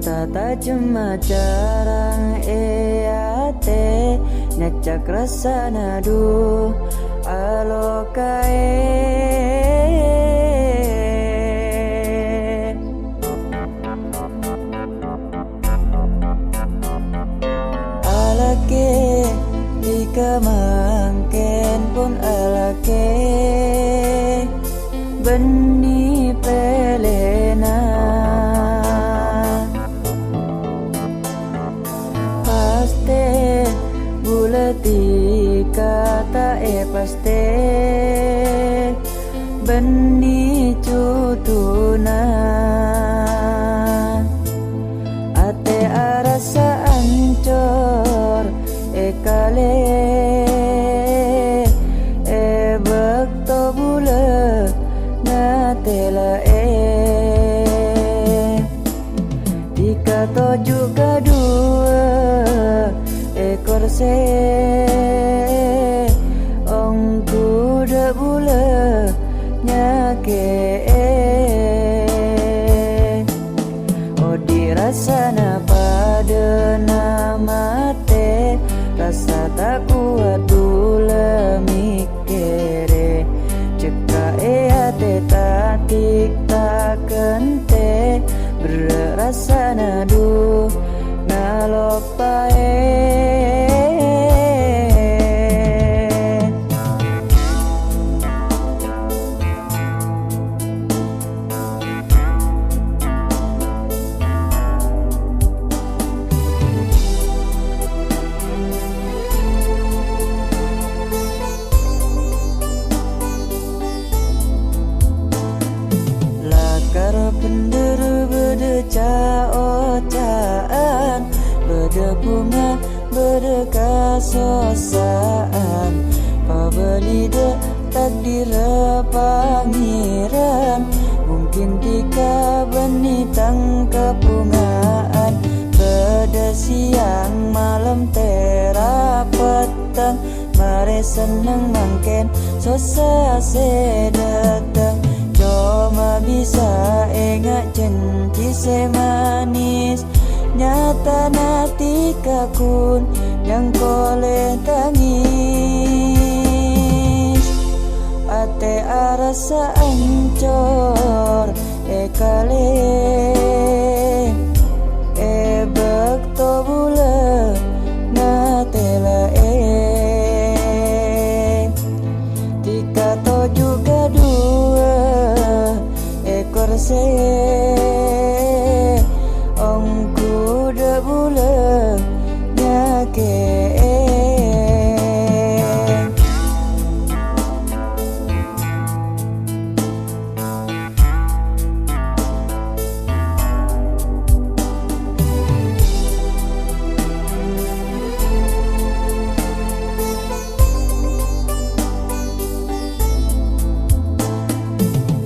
tata cuma carang eate nyacak rasa nadu alokae alake jika mangken pun alake beni pelena paste bulati kata paste beni cutuna ate arasa ancor kale bakto bula natela tika to juga dua ekor se ong kuda bula nyake odi rasana pada nama te rasa tak kuat dula mikere ceka ate tatik tak kente berasa nadu ngalopae pendera beda caocaan beda bunga beda kasosaan pabelida takdir pangeran mungkin tika beni tangkap bungaan beda siang malam tera petang mare seneng mangken sosa sedatang cuma bisa ingat janji semanis nyata nanti kakun yang koleh tangis ate arasa ancor kale bakto bula natela tika to juga dua ekor se ong kuda bula nyake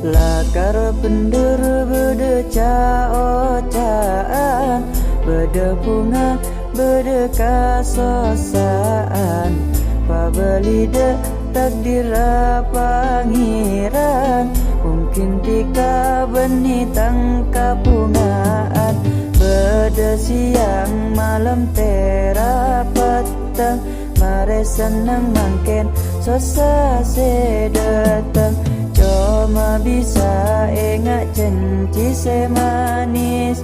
lakar pendera beda caocaan beda bunga beda kasosaan pabelida takdir pangeran mungkin tika beni tangkap bungaan beda siang malam tera petang mare senang mangken sosa sedatang cuma bisa ingat janji semanis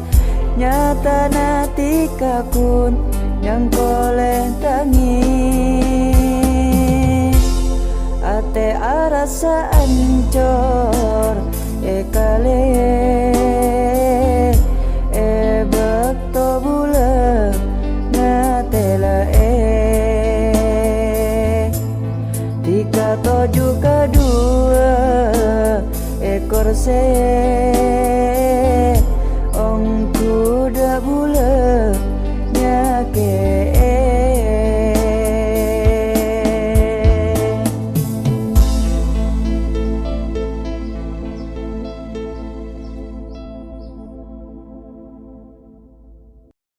nyata nanti kakun yang koleh tangis ate arasa ancor kale bakto bula natela tika to juga dua ekor se